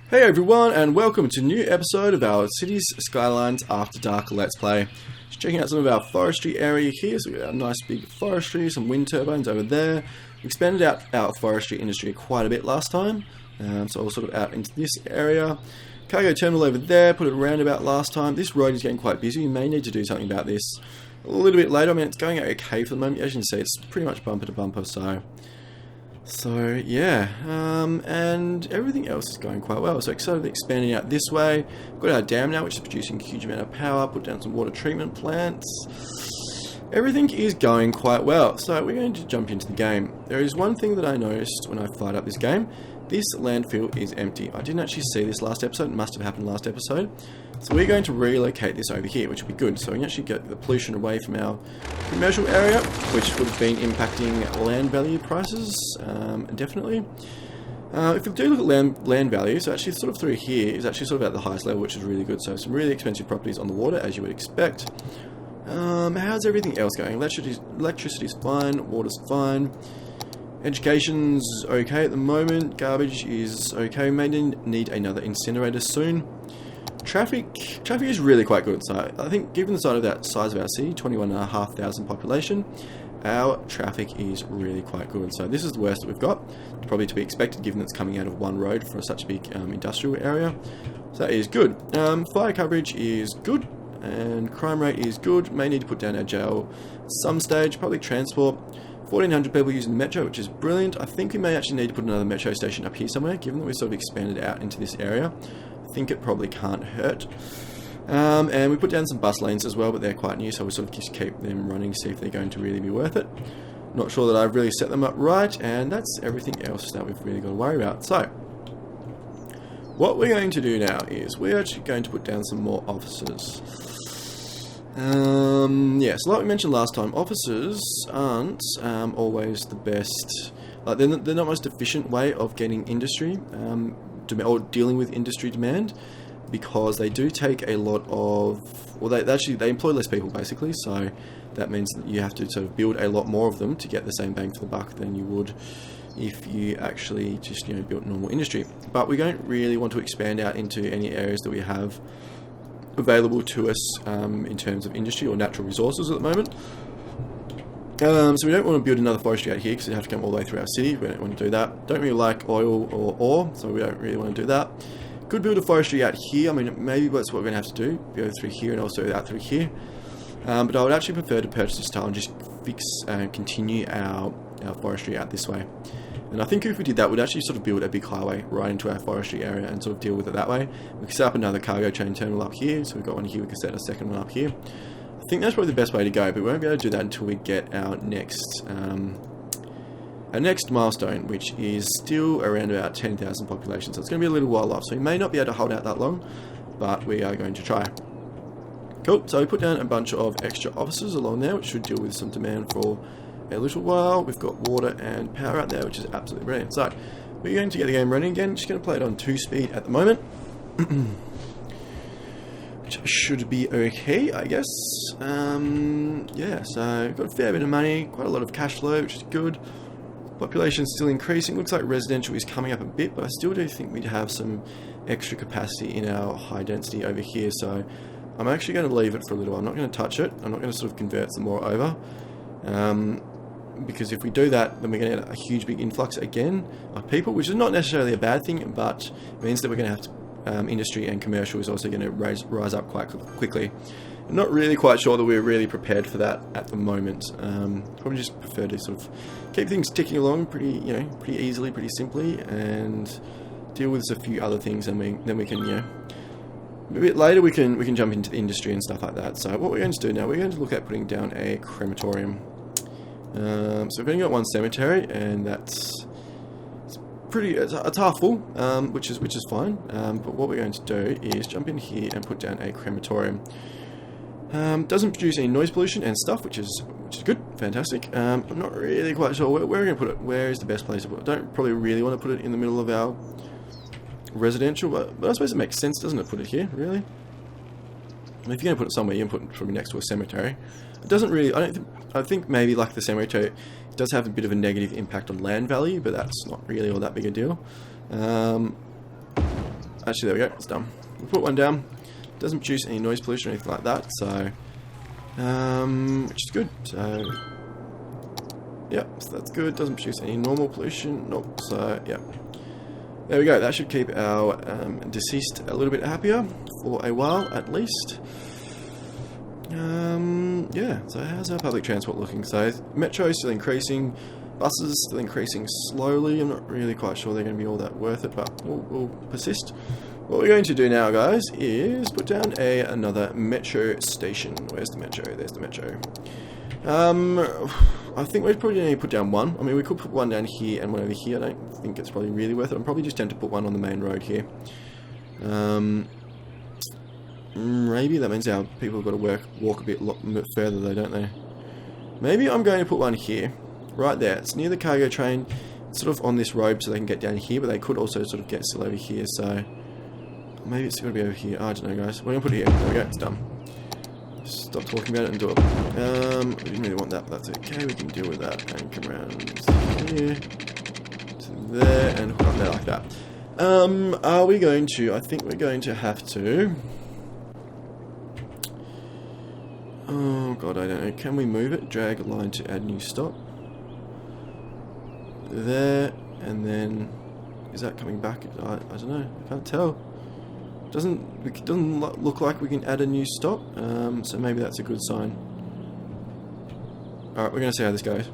Hey everyone, and welcome to a new episode of our Cities Skylines After Dark Let's Play. Just checking out some of our forestry area here. So we've got a nice big forestry, some wind turbines over there. We expanded out our forestry industry quite a bit last time, so we're sort of out into this area. Cargo terminal over there, put it around about last time. This road is getting quite busy. We may need to do something about this a little bit later. I mean, it's going okay for the moment. As you can see, it's pretty much bumper to bumper, So yeah, and everything else is going quite well. So excited to expanding out this way. We've got our dam now, which is producing a huge amount of power. Put down some water treatment plants. Everything is going quite well. So we're going to jump into the game. There is one thing that I noticed when I fired up this game. This landfill is empty. I didn't actually see this last episode. It must have happened last episode. So we're going to relocate this over here, which will be good. So we can actually get the pollution away from our commercial area, which would have been impacting land value prices, definitely. If we do look at land value, so actually sort of through here is actually sort of at the highest level, which is really good. So some really expensive properties on the water, as you would expect. How's everything else going? Electricity's fine, water's fine. Education's okay at the moment. Garbage is okay. We may need another incinerator soon. Traffic is really quite good. So I think given the size of our city, 21,500 population, our traffic is really quite good. So this is the worst that we've got. Probably to be expected given it's coming out of one road for such a big industrial area. So that is good. Fire coverage is good. And crime rate is good. May need to put down our jail at some stage. Public transport. 1,400 people using the metro, which is brilliant. I think we may actually need to put another metro station up here somewhere, given that we've sort of expanded out into this area. I think it probably can't hurt. And we put down some bus lanes as well, but they're quite new, so we'll sort of just keep them running, see if they're going to really be worth it. Not sure that I've really set them up right, and that's everything else that we've really got to worry about. So, what we're going to do now is we're actually going to put down some more offices. Yeah, so like we mentioned last time, offices aren't always the best. Like they're not the most efficient way of getting industry or dealing with industry demand, because they do take a lot of. Well, they employ less people basically, so that means that you have to sort of build a lot more of them to get the same bang for the buck than you would if you actually just built normal industry. But we don't really want to expand out into any areas that we have available to us in terms of industry or natural resources at the moment. So we don't want to build another forestry out here because we have to come all the way through our city. We don't want to do that. Don't really like oil or ore, so we don't really want to do that. Could build a forestry out here. I mean, maybe that's what we're going to have to do. Go through here and also out through here. But I would actually prefer to purchase this tile and just fix and continue our forestry out this way. And I think if we did that, we'd actually sort of build a big highway right into our forestry area and sort of deal with it that way. We could set up another cargo chain terminal up here, so we've got one here, we could set a second one up here. I think that's probably the best way to go, but we won't be able to do that until we get our next milestone, which is still around about 10,000 population, so it's going to be a little while off, so we may not be able to hold out that long, but we are going to try. Cool, so we put down a bunch of extra offices along there, which should deal with some demand for a little while. We've got water and power out there, which is absolutely brilliant. So we're going to get the game running again. Just going to play it on 2-speed at the moment, which should be okay, I guess. Yeah, so we've got a fair bit of money, quite a lot of cash flow, which is good. Population is still increasing. Looks like residential is coming up a bit, but I still do think we'd have some extra capacity in our high density over here. So I'm actually going to leave it for a little while. I'm not going to touch it. I'm not going to sort of convert some more over. Because if we do that, then we're going to get a huge big influx again of people, which is not necessarily a bad thing, but it means that we're going to have to, industry and commercial is also going to rise up quite quickly. I'm not really quite sure that we're really prepared for that at the moment. Probably just prefer to sort of keep things ticking along pretty easily, pretty simply, and deal with a few other things, and then we can, a bit later we can jump into the industry and stuff like that. So what we're going to do now, we're going to look at putting down a crematorium. So we've only got one cemetery, and that's it's half full, which is fine. But what we're going to do is jump in here and put down a crematorium. Doesn't produce any noise pollution and stuff, which is good, fantastic. I'm not really quite sure where we're going to put it. Where is the best place to put it? I don't probably really want to put it in the middle of our residential, but I suppose it makes sense, doesn't it? Put it here, really. And if you're going to put it somewhere, you can put it probably next to a cemetery. It doesn't really. I think maybe like the cemetery, it does have a bit of a negative impact on land value, but that's not really all that big a deal. actually, there we go. It's done. We'll put one down. Doesn't produce any noise pollution or anything like that, so which is good. So yeah, so that's good. Doesn't produce any normal pollution. Nope. So yeah, there we go. That should keep our deceased a little bit happier for a while at least. Yeah. So how's our public transport looking? So metro is still increasing. Buses still increasing slowly. I'm not really quite sure they're going to be all that worth it, but we'll persist. What we're going to do now, guys, is put down another metro station. Where's the metro? There's the metro. I think we're probably going to put down one. I mean, we could put one down here and one over here. I don't think it's probably really worth it. I'm probably just going to put one on the main road here. Maybe that means our people have got to walk a bit further, though, don't they? Maybe I'm going to put one here. Right there, it's near the cargo train. It's sort of on this road so they can get down here, but they could also sort of get still over here, so maybe it's going to be over here. I don't know, guys. We're going to put it here. There we go, it's done. Stop talking about it and do it. We didn't really want that, but that's okay. We can deal with that and come around here to there and hook up there like that. Are we going to? I think we're going to have to. Oh god, I don't know. Can we move it? Drag a line to add new stop. There, and then is that coming back? I don't know. I can't tell. It doesn't look like we can add a new stop. So maybe that's a good sign. All right, we're going to see how this goes.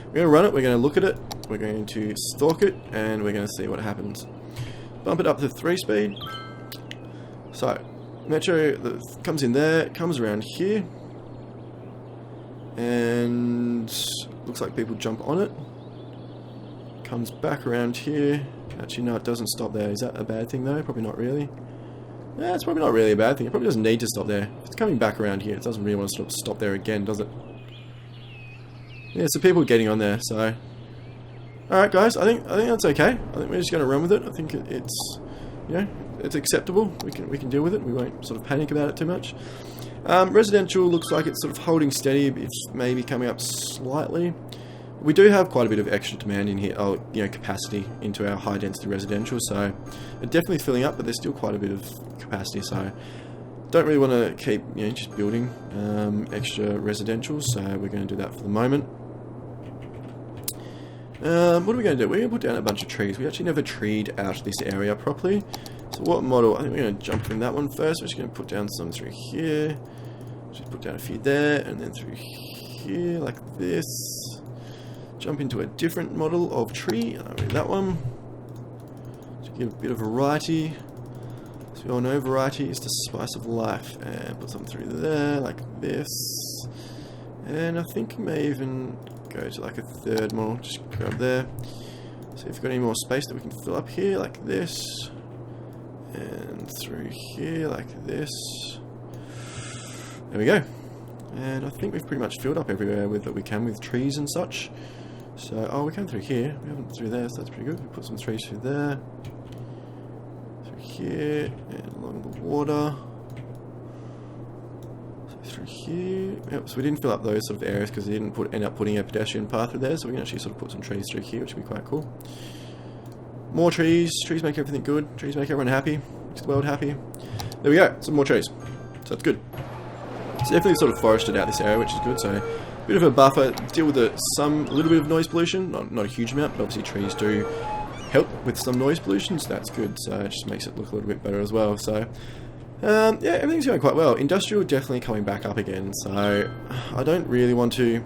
We're going to run it. We're going to look at it. We're going to stalk it, and we're going to see what happens. Bump it up to 3-speed. So metro that comes in there, comes around here, and looks like people jump on it. Comes back around here. Actually, no, it doesn't stop there. Is that a bad thing, though? Probably not really. Yeah, it's probably not really a bad thing. It probably doesn't need to stop there. If it's coming back around here, it doesn't really want to stop there again, does it? Yeah, so people are getting on there, so... Alright, guys, I think that's okay. I think we're just going to run with it. I think it's, you know, it's acceptable. We can deal with it. We won't sort of panic about it too much. Residential looks like it's sort of holding steady, if maybe coming up slightly. We do have quite a bit of extra demand in here, capacity into our high density residential, so it's definitely filling up, but there's still quite a bit of capacity, so don't really want to keep, just building extra residential, so we're going to do that for the moment. What are we going to do? We're going to put down a bunch of trees. We actually never treed out this area properly, so what model? I think we're going to jump in that one first. We're just going to put down some through here, just put down a few there, and then through here, like this. Jump into a different model of tree, that one, to give a bit of variety. So we all know variety is the spice of life, and put something through there, like this. And I think we may even go to like a third model, just go up there. See if we've got any more space that we can fill up here, like this. And through here, like this. There we go. And I think we've pretty much filled up everywhere that we can with trees and such. So, oh, we came through here. We haven't through there, so that's pretty good. We put some trees through there, through here, and along the water. So through here. Yep. So we didn't fill up those sort of areas because we didn't end up putting a pedestrian path through there. So we can actually sort of put some trees through here, which would be quite cool. More trees. Trees make everything good. Trees make everyone happy. Makes the world happy. There we go. Some more trees. So that's good. It's definitely sort of forested out this area, which is good. So. Bit of a buffer, deal with a little bit of noise pollution, not a huge amount, but obviously trees do help with some noise pollution, so that's good, so it just makes it look a little bit better as well, so yeah, everything's going quite well. Industrial definitely coming back up again, so I don't really want to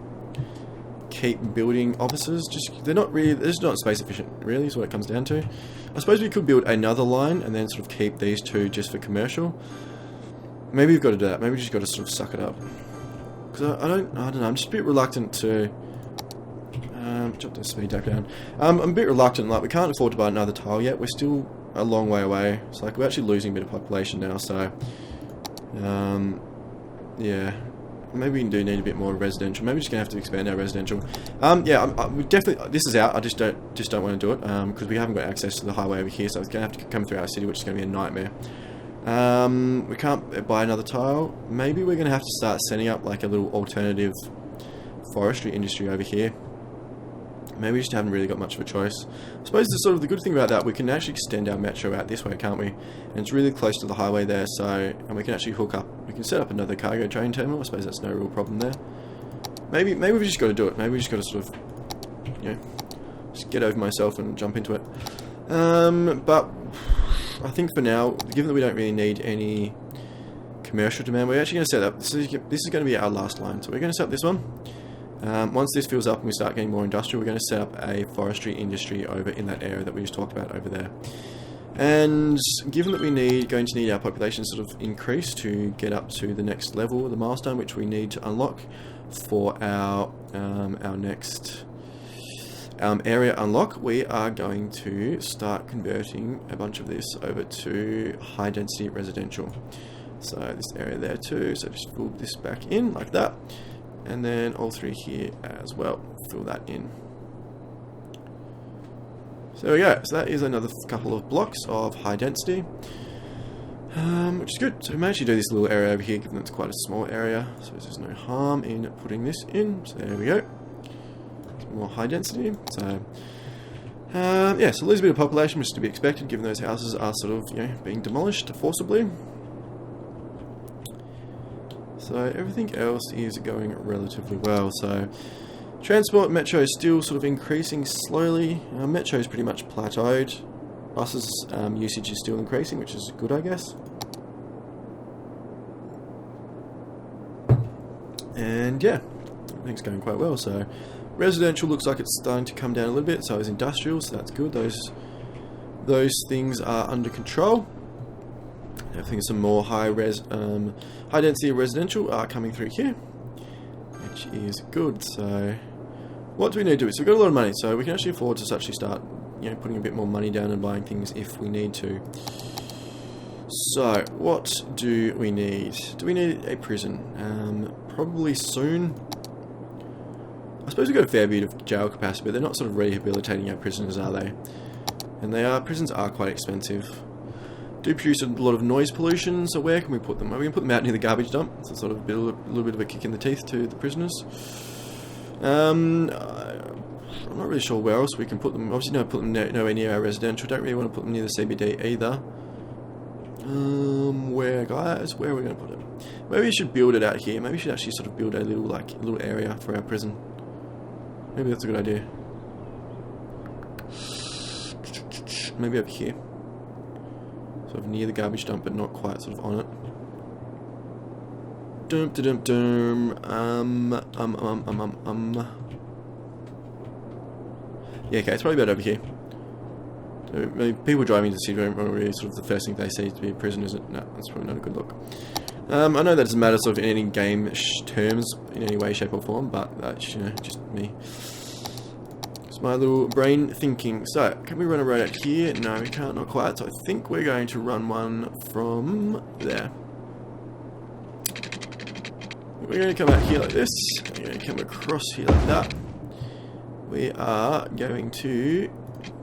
keep building offices, they're just not space efficient, really, is what it comes down to. I suppose we could build another line and then sort of keep these two just for commercial. Maybe we've got to do that, maybe we just got to sort of suck it up. Because I don't know, I'm just a bit reluctant to drop the speed back down. I'm a bit reluctant, like we can't afford to buy another tile yet, we're still a long way away, so like we're actually losing a bit of population now, so yeah, maybe we do need a bit more residential, maybe we're just going to have to expand our residential. Yeah, we definitely, this is out, I just don't want to do it, because we haven't got access to the highway over here, so it's going to have to come through our city, which is going to be a nightmare. We can't buy another tile. Maybe we're going to have to start setting up like a little alternative forestry industry over here. Maybe we just haven't really got much of a choice. I suppose the good thing about that, we can actually extend our metro out this way, can't we? And it's really close to the highway there, and we can actually hook up. We can set up another cargo train terminal. I suppose that's no real problem there. Maybe we've just got to do it. Maybe we just got to sort of, you know, just get over myself and jump into it. But I think for now, given that we don't really need any commercial demand, we're actually going to set up. This is going to be our last line, so we're going to set up this one. Once this fills up and we start getting more industrial, we're going to set up a forestry industry over in that area that we just talked about over there. And given that going to need our population sort of increase to get up to the next level, the milestone which we need to unlock for our next area unlock, we are going to start converting a bunch of this over to high density residential. So this area there too, so just fill this back in like that, and then all three here as well, fill that in. So there we go, so that is another couple of blocks of high density, which is good. So we managed to do this little area over here, given that it's quite a small area, so there's no harm in putting this in. So there we go, some more high density. So yeah, so lose a bit of population, which is to be expected, given those houses are sort of, you know, being demolished forcibly. So everything else is going relatively well. So transport, metro is still sort of increasing slowly. Metro is pretty much plateaued. Buses usage is still increasing, which is good, I guess. And yeah, everything's going quite well. So residential looks like it's starting to come down a little bit. So is industrial, so that's good. Those things are under control. I think some more high density residential are coming through here, which is good. So what do we need to do? So we've got a lot of money, so we can actually afford to actually start, you know, putting a bit more money down and buying things if we need to. So what do we need? Do we need a prison? Probably soon. I suppose we've got a fair bit of jail capacity, but they're not sort of rehabilitating our prisoners, are they? And prisons are quite expensive. Do produce a lot of noise pollution, so where can we put them? Well, we can put them out near the garbage dump, so sort of a little bit of a kick in the teeth to the prisoners. I'm not really sure where else we can put them. Obviously, don't put them nowhere near our residential. Don't really want to put them near the CBD either. Where, guys? Where are we going to put it? Maybe we should build it out here. Maybe we should actually sort of build a little area for our prison. Maybe that's a good idea. Maybe over here. Sort of near the garbage dump, but not quite sort of on it. Yeah, okay, it's probably about over here. So, maybe people driving into the city don't really sort of the first thing they see to be a prison, is it? No, that's probably not a good look. I know that doesn't matter sort of in any game terms in any way, shape or form, but that's, you know, just me. It's my little brain thinking. So, can we run a road out here? No, we can't, not quite. So I think we're going to run one from there. We're going to come out here like this. We're going to come across here like that. We are going to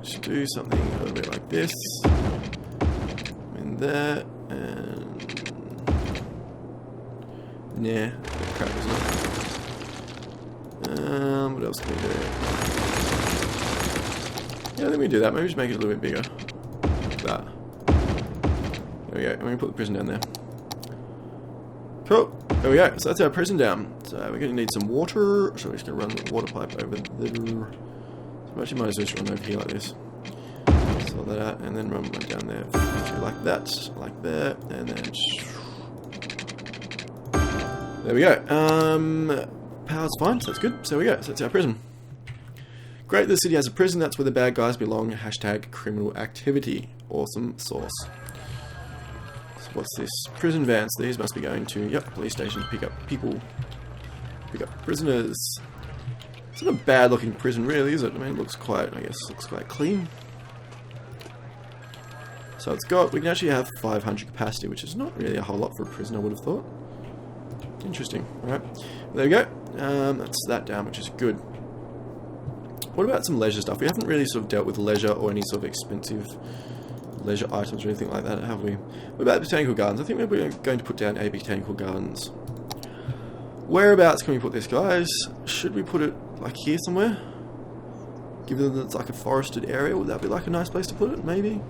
just do something a little bit like this. In there, and nah, crap, isn't it? What else can we do? Yeah, let me do that. Maybe just make it a little bit bigger. Like that. There we go. I'm going to put the prison down there. Cool. There we go. So that's our prison down. So we're going to need some water. So we're just going to run the water pipe over there. So we actually might as well just run over here like this. Sort that out. And then run one down there. Like that. Like that. And then... There we go. Power's fine. So that's good. So there we go. So that's our prison. Great, the city has a prison, that's where the bad guys belong. Hashtag criminal activity. Awesome sauce. So what's this? Prison vans. These must be going to, yep, police station. Pick up people. Pick up prisoners. It's not a bad looking prison really, is it? I mean, it looks quite, I guess, looks quite clean. So we can actually have 500 capacity, which is not really a whole lot for a prison, I would have thought. Interesting. Alright, there we go. That's that down, which is good. What about some leisure stuff? We haven't really sort of dealt with leisure or any sort of expensive leisure items or anything like that, have we? What about botanical gardens? I think we're going to put down a botanical gardens. Whereabouts can we put this, guys? Should we put it like here somewhere? Given that it's like a forested area, would that be like a nice place to put it? Maybe.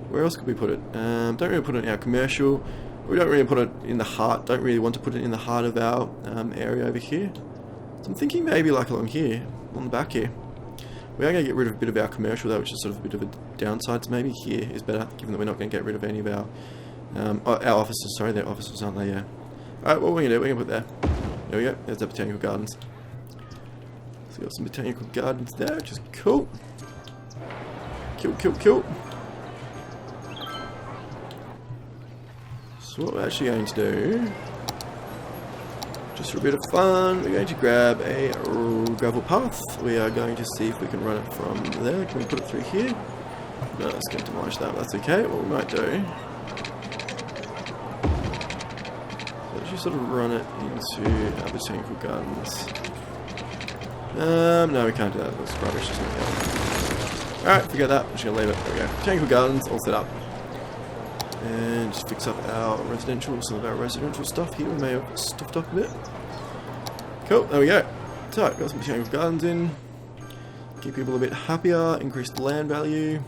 Where else could we put it? Don't really put it in our commercial. We don't really put it in the heart. Don't really want to put it in the heart of our area over here. So I'm thinking maybe like along here, on the back here. We are going to get rid of a bit of our commercial though, which is sort of a bit of a downside. So maybe here is better, given that we're not going to get rid of any of our offices. Sorry, they're offices, aren't they? Yeah. Alright, what we're going to do, we're going to put there. There we go. There's the botanical gardens. So we've got some botanical gardens there, which is cool. Cool. So what we're actually going to do, just for a bit of fun, we're going to grab a gravel path. We are going to see if we can run it from there. Can we put it through here? No, it's going to demolish that, but that's okay. What we might do, let's sort of run it into our botanical gardens. No, we can't do that. That's rubbish. Alright, forget that. I'm just going to leave it. There we go. Botanical gardens all set up. And just fix up our residential, some of our residential stuff here. We may have stuffed up a bit. Cool, there we go. So, got some botanical gardens in. Keep people a bit happier, increase the land value.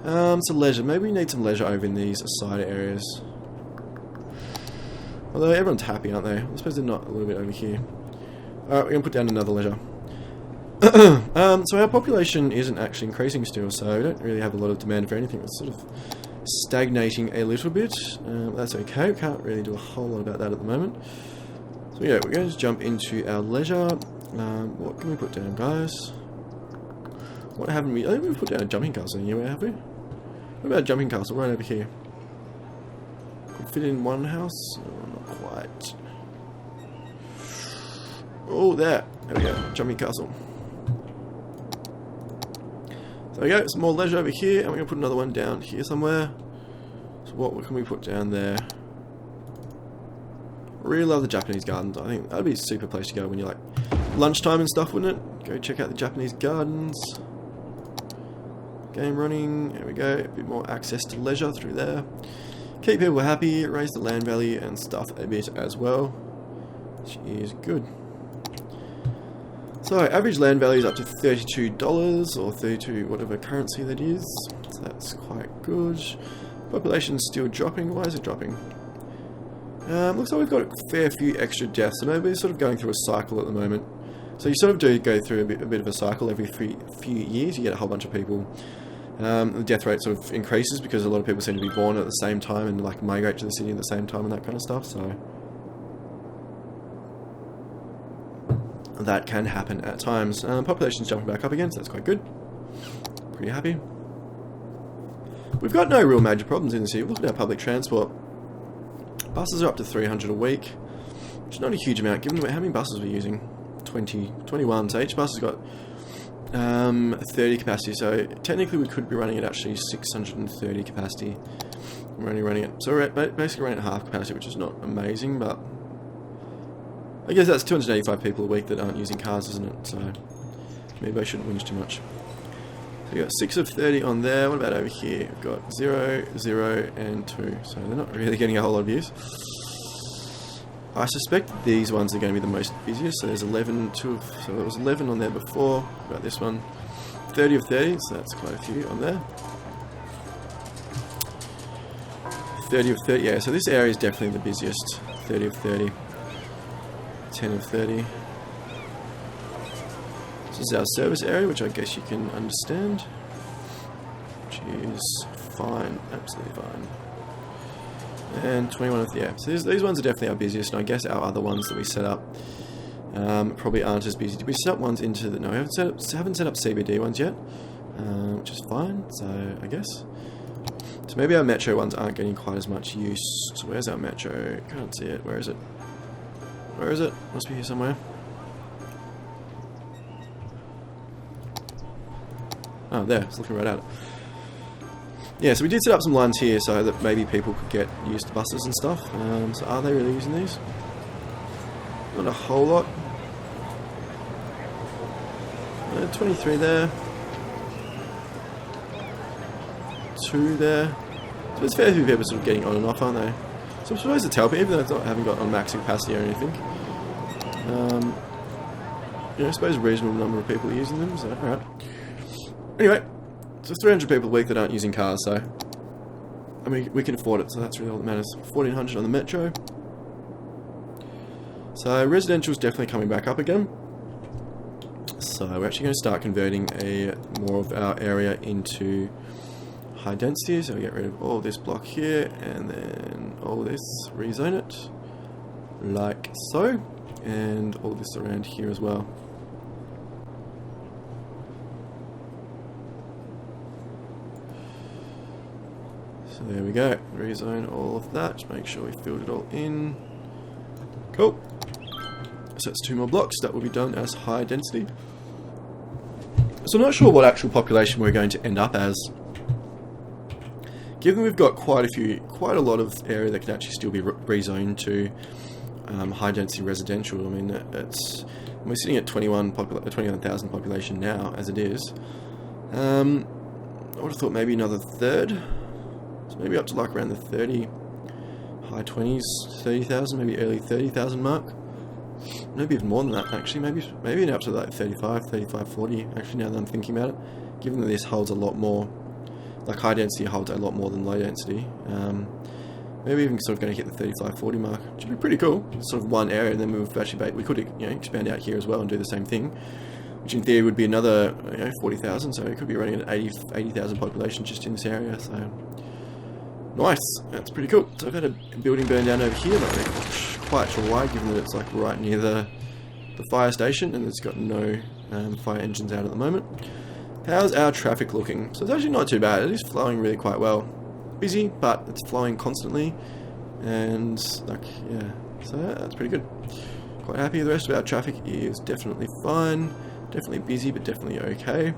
Some leisure. Maybe we need some leisure over in these side areas. Although everyone's happy, aren't they? I suppose they're not a little bit over here. Alright, we're going to put down another leisure. So our population isn't actually increasing still, so we don't really have a lot of demand for anything. It's sort of stagnating a little bit. That's okay, we can't really do a whole lot about that at the moment. So yeah, we're going to jump into our leisure. What can we put down, guys? What haven't we... I think we've put down a jumping castle anywhere, have we? What about a jumping castle right over here? Could fit in one house? Oh, not quite. Oh, there we go, jumping castle. So there we go, some more leisure over here, and we're going to put another one down here somewhere. So what can we put down there? Really love the Japanese gardens. I think that'd be a super place to go when you're like lunchtime and stuff, wouldn't it? Go check out the Japanese gardens. Game running, there we go, a bit more access to leisure through there. Keep people happy, raise the land value and stuff a bit as well, which is good. So, average land value is up to $32 or 32 whatever currency that is. So that's quite good. Population's still dropping. Why is it dropping? Looks like we've got a fair few extra deaths. So maybe we're sort of going through a cycle at the moment. So you sort of do go through a bit of a cycle every few years. You get a whole bunch of people. The death rate sort of increases because a lot of people seem to be born at the same time and like migrate to the city at the same time and that kind of stuff. So that can happen at times. Population's jumping back up again, so that's quite good. Pretty happy. We've got no real major problems in the city. Look at our public transport. Buses are up to 300 a week, which is not a huge amount given how many buses we're using. 21, so each bus has got 30 capacity, so technically we could be running at actually 630 capacity. We're only running it, so we're basically running at half capacity, which is not amazing, but I guess that's 285 people a week that aren't using cars, isn't it? So maybe I shouldn't whinge too much. So we've got 6 of 30 on there. What about over here? We've got 0, 0, and 2. So they're not really getting a whole lot of use. I suspect these ones are going to be the most busiest. So there's 11, so there was 11 on there before. What about this one? 30 of 30, so that's quite a few on there. 30 of 30, yeah, so this area is definitely the busiest. 30 of 30. 10 of 30. This is our service area, which I guess you can understand. Which is fine, absolutely fine. And 21 of, yeah, so these ones are definitely our busiest, and I guess our other ones that we set up probably aren't as busy. Did we set up ones into the, no, we haven't set up CBD ones yet, which is fine, so I guess. So maybe our metro ones aren't getting quite as much use. So where's our metro? Can't see it, where is it? Where is it? Must be here somewhere. Oh, there. It's looking right at it. Yeah, so we did set up some lines here so that maybe people could get used to buses and stuff. So are they really using these? Not a whole lot. 23 there. 2 there. So there's a fair few people sort of getting on and off, aren't they? So I'm supposed to tell people, even though I haven't got on max capacity or anything. I suppose a reasonable number of people are using them, so alright. Anyway, so 300 people a week that aren't using cars, so I mean, we can afford it, so that's really all that matters. 1400 on the metro. So residential is definitely coming back up again. So we're actually going to start converting more of our area into high density. So we get rid of all this block here, and then all this, rezone it, like so, and all this around here as well. So there we go, rezone all of that, just make sure we filled it all in. Cool. So that's 2 more blocks, that will be done as high density. So I'm not sure what actual population we're going to end up as. Given we've got quite a lot of area that can actually still be rezoned to high density residential. I mean, we're sitting at 21,000 population now, as it is. I would have thought maybe another third. So maybe up to like around the 30, high 20s, 30,000, maybe early 30,000 mark. Maybe even more than that, actually. Maybe up to like 35, 40, actually, now that I'm thinking about it. Given that this holds a lot more, like high density holds a lot more than low density. Maybe even sort of going to hit the 35, 40 mark, which would be pretty cool. It's sort of one area, and then we could expand out here as well and do the same thing, which in theory would be another 40,000. So it could be running at 80,000 population just in this area. So nice, that's pretty cool. So I've had a building burn down over here, not really quite sure why, given that it's like right near the fire station, and it's got no fire engines out at the moment. How's our traffic looking? So it's actually not too bad. It is flowing really quite well. Busy, but it's flowing constantly, and like, yeah, so that's pretty good. Quite happy. The rest of our traffic is definitely fine, definitely busy, but definitely okay.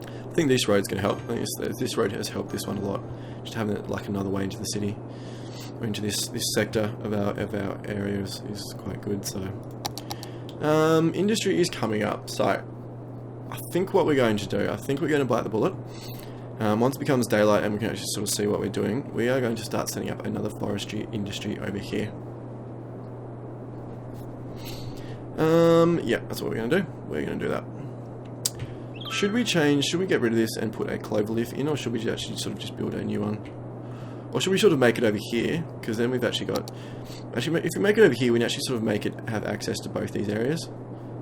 I think this road's going to help. I think this road has helped this one a lot. Just having it like another way into the city, or into this sector of our area is quite good. So industry is coming up. So I think what we're going to do, I think we're going to bite the bullet. Once it becomes daylight and we can actually sort of see what we're doing, we are going to start setting up another forestry industry over here. Yeah, that's what we're going to do. We're going to do that. Should we get rid of this and put a cloverleaf in, or should we actually sort of just build a new one? Or should we sort of make it over here? Because then we've actually got... Actually, if we make it over here, we can actually sort of make it have access to both these areas.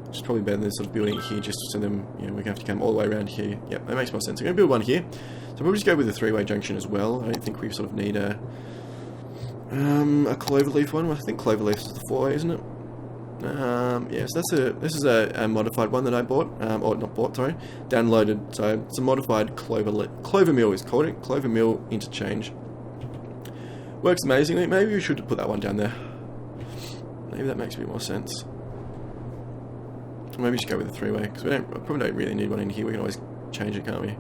Which is probably better than sort of building it here, just so then, we're going to have to come all the way around here. Yep, that makes more sense. We're going to build one here. So we'll just go with a 3-way junction as well. I don't think we sort of need a cloverleaf one. I think cloverleaf is the 4-way, isn't it? Yes, this is a modified one that I bought, or not bought, sorry, downloaded. So it's a modified clover mill is called it. Clover mill interchange. Works amazingly. Maybe we should put that one down there. Maybe that makes a bit more sense. Or maybe just go with a 3-way, because we probably don't really need one in here. We can always change it, can't we?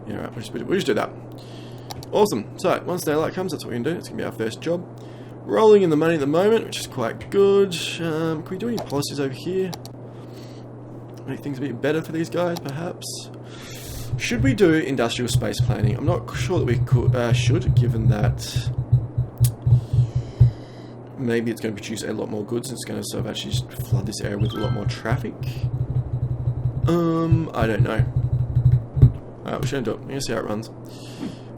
Yeah, right, we'll just do that. Awesome. So once daylight comes, that's what we can do. It's going to be our first job. Rolling in the money at the moment, which is quite good. Can we do any policies over here? Make things a bit better for these guys, perhaps? Should we do industrial space planning? I'm not sure that we should, given that maybe it's going to produce a lot more goods. It's going to sort of actually just flood this area with a lot more traffic. I don't know. Alright, we're just going to do it. We're going to see how it runs.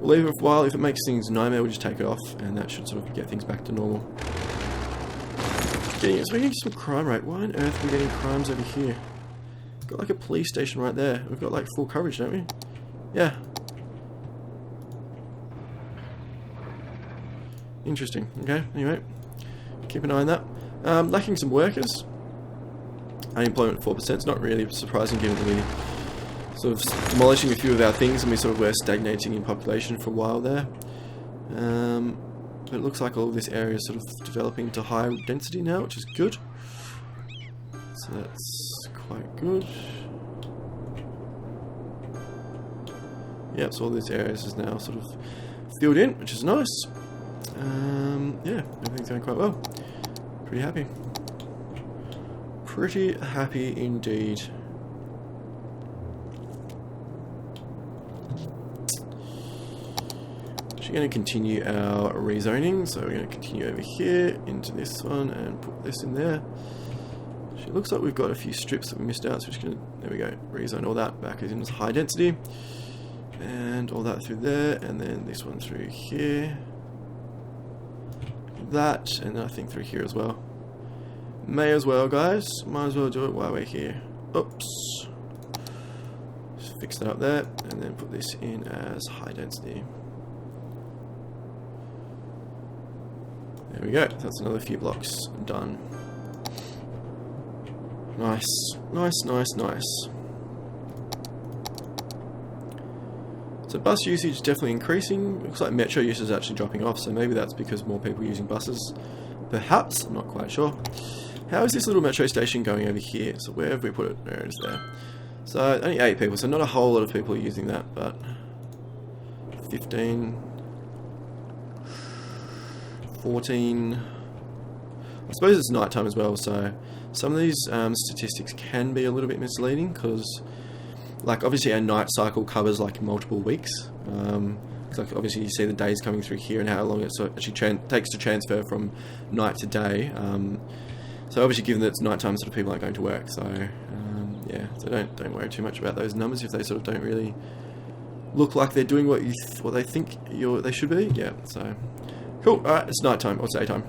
We'll leave it for a while. If it makes things nightmare, we'll just take it off, and that should sort of get things back to normal. So we're getting some crime rate. Why on earth are we getting crimes over here? We've got like a police station right there. We've got like full coverage, don't we? Yeah. Interesting. Okay, anyway. Keep an eye on that. Lacking some workers. Unemployment 4%. It's not really surprising given that we sort of demolishing a few of our things and we sort of were stagnating in population for a while there. But it looks like all of this area is sort of developing to higher density now, which is good. So that's quite good. Yeah, so all these areas is now sort of filled in, which is nice. Yeah, everything's going quite well. Pretty happy. Pretty happy indeed. We're going to continue our rezoning, so we're going to continue over here into this one and put this in there. Should it looks like we've got a few strips that we missed out, so we're just going to, there we go, rezone all that back into high density. And all that through there, and then this one through here. That, and then I think through here as well. May as well, guys. Might as well do it while we're here. Oops. Just fix that up there, and then put this in as high density. There we go. That's another few blocks done. Nice. Nice, nice, nice. So bus usage is definitely increasing. Looks like metro usage is actually dropping off, so maybe that's because more people are using buses. Perhaps, I'm not quite sure. How is this little metro station going over here? So where have we put it? There it is there. So only 8 people, so not a whole lot of people are using that, but 15, 14. I suppose it's nighttime as well, so some of these statistics can be a little bit misleading because, like, obviously our night cycle covers like multiple weeks. Like obviously you see the days coming through here and how long it actually takes to transfer from night to day. So obviously, given that it's nighttime, sort of people aren't going to work. So yeah, so don't worry too much about those numbers if they sort of don't really look like they're doing what they think they should be. Yeah. So cool. All right, it's nighttime or it's daytime.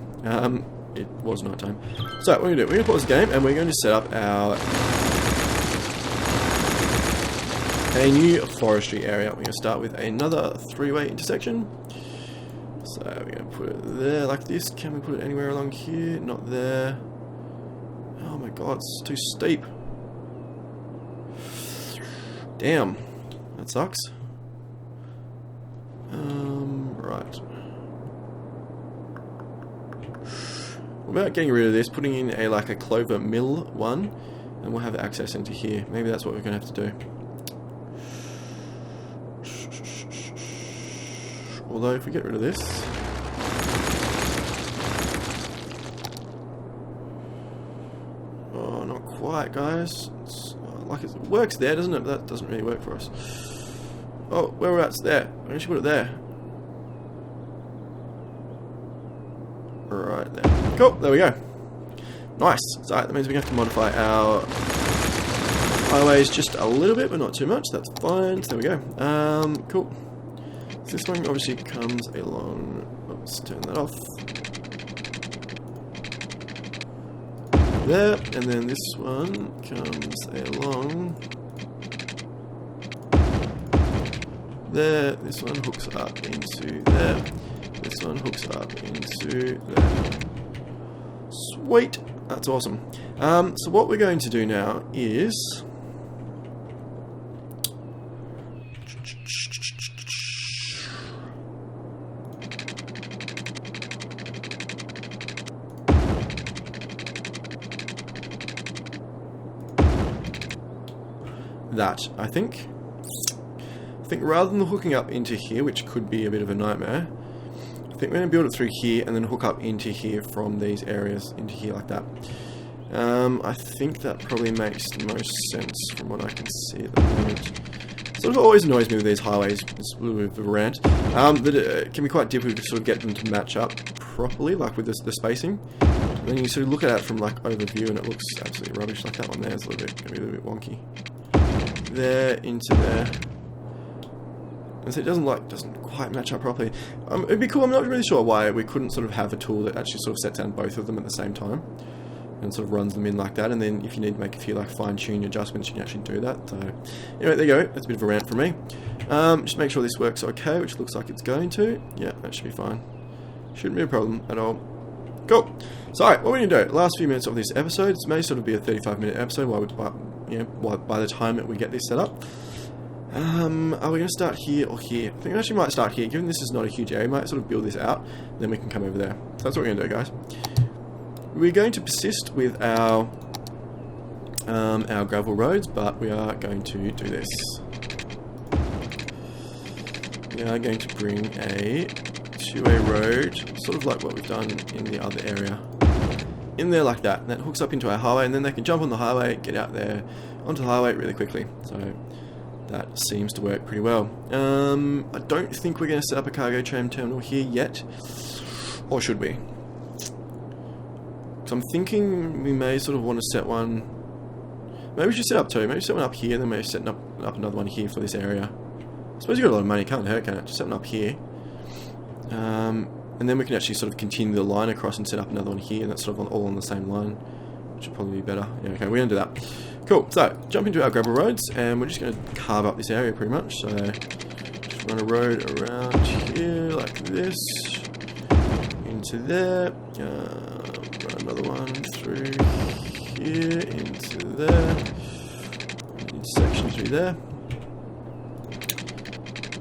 It was nighttime. So what we're gonna do? We're gonna pause the game and we're going to set up a new forestry area. We're going to start with another 3-way intersection. So we're going to put it there like this. Can we put it anywhere along here? Not there. Oh my god, it's too steep. Damn. That sucks. Right. What about getting rid of this, putting in a clover mill one, and we'll have access into here. Maybe that's what we're going to have to do. Although if we get rid of this, oh, not quite, guys. It works there, doesn't it? But that doesn't really work for us. Oh, where we're at's there. I should put it there. Right there. Cool. There we go. Nice. So that means we have to modify our highways just a little bit, but not too much. That's fine. So there we go. Cool. So this one obviously comes along. Let's turn that off. There, and then this one comes along there. This one hooks up into there. This one hooks up into there. Sweet, that's awesome. So what we're going to do now is that, I think rather than hooking up into here, which could be a bit of a nightmare, I think we're going to build it through here and then hook up into here from these areas into here like that. I think that probably makes the most sense from what I can see at the moment. Sort of always annoys me with these highways, it's a little bit of a rant, that it can be quite difficult to sort of get them to match up properly, like with the spacing. And then you sort of look at it from overview and it looks absolutely rubbish. Like that one there is maybe a little bit wonky. There into there, and so it doesn't quite match up properly. It'd be cool. I'm not really sure why we couldn't sort of have a tool that actually sort of sets down both of them at the same time and sort of runs them in like that. And then if you need to make a few fine-tune adjustments, you can actually do that. So anyway, there you go. That's a bit of a rant from me. Just make sure this works okay, which looks like it's going to. Yeah, that should be fine. Shouldn't be a problem at all. Cool. So, what we're going to do, last few minutes of this episode, it may sort of be a 35-minute episode by the time we get this set up. Are we going to start here or here? I think we actually might start here. Given this is not a huge area, we might sort of build this out, then we can come over there. So that's what we're going to do, guys. We're going to persist with our gravel roads, but we are going to do this. We are going to bring a two-way road, sort of like what we've done in the other area, in there like that, and that hooks up into our highway, and then they can jump on the highway, get out there onto the highway really quickly. So that seems to work pretty well. I don't think we're going to set up a cargo tram terminal here yet, or should we? So I'm thinking we may sort of want to set one. Maybe we should set up two. Maybe set one up here, and then maybe set up another one here for this area. I suppose you got a lot of money, can't hurt, can it? Just set one up here. And then we can actually sort of continue the line across and set up another one here, and that's sort of all on the same line, which would probably be better. Yeah, okay, we're going to do that. Cool, so jump into our gravel roads, and we're just going to carve up this area pretty much. So just run a road around here like this, into there, run another one through here, into there, intersection through there.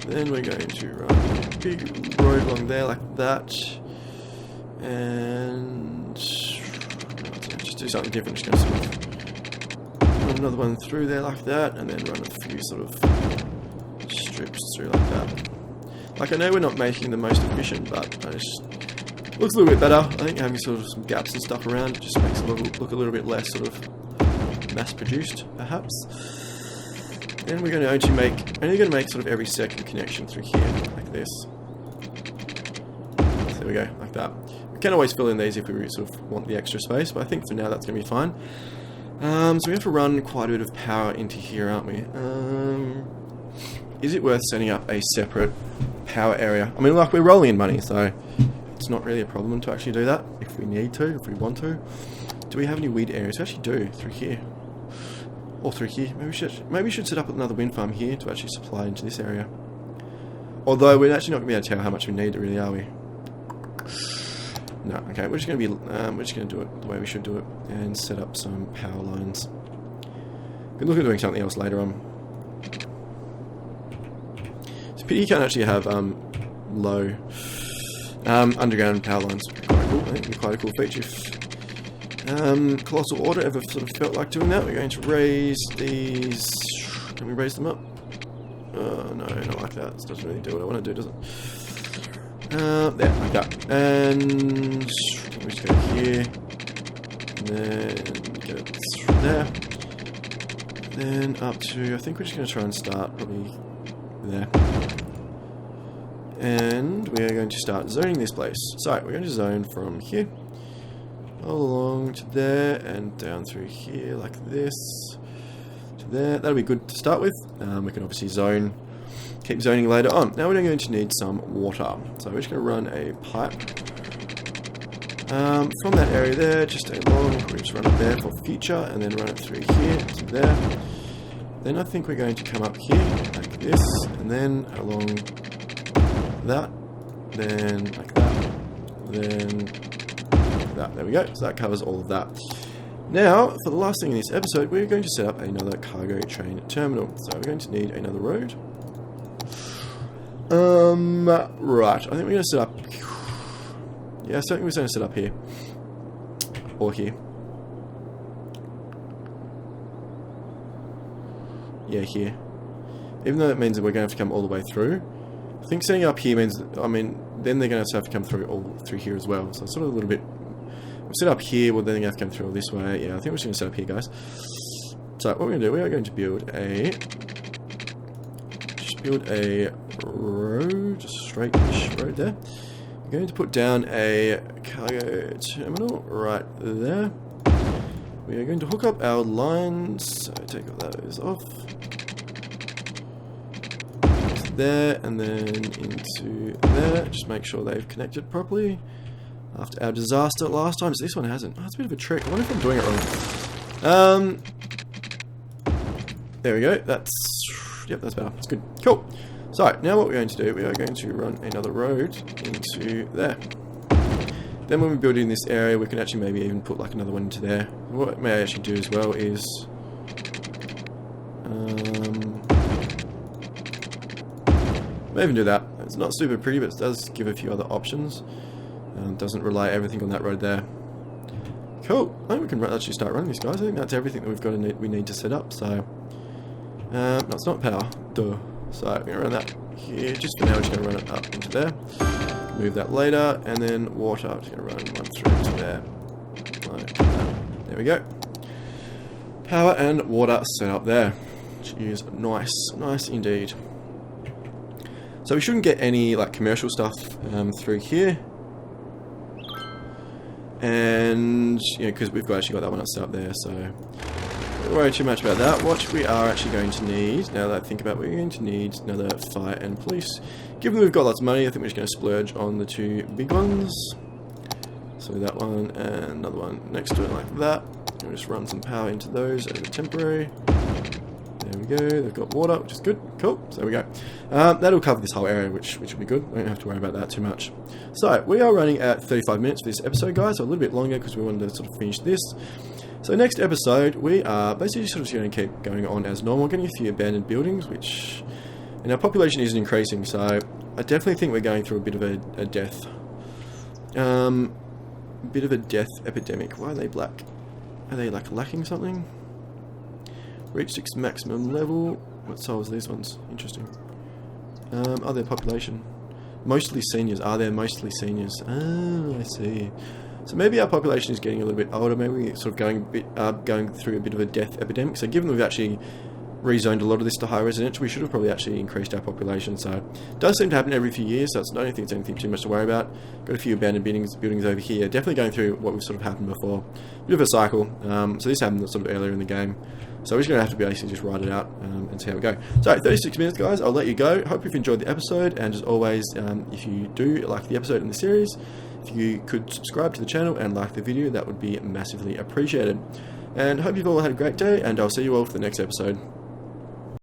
Then we're going to run a big road along there like that, and just do something different. Just going to sort of run another one through there like that, and then run a few sort of strips through like that. Like, I know we're not making the most efficient, but it just looks a little bit better. I think having sort of some gaps and stuff around just makes it look a little bit less sort of mass-produced, perhaps. Then we're going to only going to make sort of every second connection through here, like this. So there we go, like that. We can always fill in these if we sort of want the extra space, but I think for now that's going to be fine. So we have to run quite a bit of power into here, aren't we? Is it worth setting up a separate power area? I mean, like, we're rolling in money, so it's not really a problem to actually do that if we need to, if we want to. Do we have any weed areas? We actually do, through here. Or through here. Maybe we should set up another wind farm here to actually supply into this area. Although we're actually not going to be able to tell how much we need, really, are we? No. Okay. We're just going to do it the way we should do it and set up some power lines. We can look at doing something else later on. It's a pity you can't actually have low underground power lines. Quite cool. I think it'd be quite a cool feature. Colossal Order ever sort of felt like doing that. We're going to raise these. Can we raise them up? No, not like that. This doesn't really do what I want to do, does it? There, like that. And we just go here. And then get it through there. Then up to, I think we're just going to try and start probably there. And we are going to start zoning this place. So, we're going to zone from here along to there and down through here like this to there. That'll be good to start with. We can obviously keep zoning later on. Now we're going to need some water, so we're just going to run a pipe from that area there just along. We'll just run it there for future and then run it through here to there. Then I think we're going to come up here like this and then along that, then like that, then that. There we go. So that covers all of that. Now, for the last thing in this episode, we're going to set up another cargo train terminal. So we're going to need another road. Right. I think we're going to set up. Yeah, I think we're going to set up here or here. Yeah, here. Even though that means that we're going to have to come all the way through. I think setting up here means, I mean, then they're going to have to come through all through here as well. So it's sort of a little bit. We'll set up here, well then they're going to have to come through all this way. Yeah, I think we're just going to set up here, guys. So what we're going to do, we are going to build a road, straight-ish road there. We're going to put down a cargo terminal right there. We are going to hook up our lines. So take all those off. There and then into there. Just make sure they've connected properly. After our disaster last time, so this one hasn't. Oh, it's a bit of a trick. I wonder if I'm doing it wrong. There we go. That's better. That's good. Cool. So now what we're going to do, we are going to run another road into there. Then when we build in this area, we can actually maybe even put like another one into there. What I may actually do as well is may even do that. It's not super pretty, but it does give a few other options. Doesn't rely everything on that road there. Cool. I think we can actually start running this, guys. I think that's everything that we've got we need to set up. So, no, it's not power. Duh. So we're gonna run that here. Just for now, we're just gonna run it up into there. Move that later, and then water. I'm just gonna run one through into there. Like that. There we go. Power and water set up there, which is nice indeed. So we shouldn't get any like commercial stuff through here. And, you know, because we've actually got that one set up there, so don't worry too much about that. What we are actually going to need, now that I think about it, we're going to need another fire and police. Given we've got lots of money, I think we're just going to splurge on the 2 big ones. So that one and another one next to it like that. We'll just run some power into those as a temporary. There we go, they've got water, which is good. Cool, so there we go. That'll cover this whole area, which will be good. We don't have to worry about that too much. So, we are running at 35 minutes for this episode, guys, so a little bit longer because we wanted to sort of finish this. So next episode, we are basically sort of going to keep going on as normal, getting a few abandoned buildings, which... And our population isn't increasing, so I definitely think we're going through a bit of a death. Bit of a death epidemic. Why are they black? Are they, like, lacking something? Reach 6 maximum level. What solves these ones? Interesting. Oh, their population. Mostly seniors. They're mostly seniors. Oh, I see. So maybe our population is getting a little bit older. Maybe we're sort of going through a bit of a death epidemic. So given we've actually rezoned a lot of this to high residential, we should have probably actually increased our population. So it does seem to happen every few years, so I don't think it's anything too much to worry about. Got a few abandoned buildings over here. Definitely going through what we've sort of happened before. Bit of a cycle. So this happened sort of earlier in the game. So we're just going to have to basically just ride it out and see how we go. So 36 minutes, guys. I'll let you go. Hope you've enjoyed the episode. And as always, if you do like the episode in the series, if you could subscribe to the channel and like the video, that would be massively appreciated. And hope you've all had a great day, and I'll see you all for the next episode.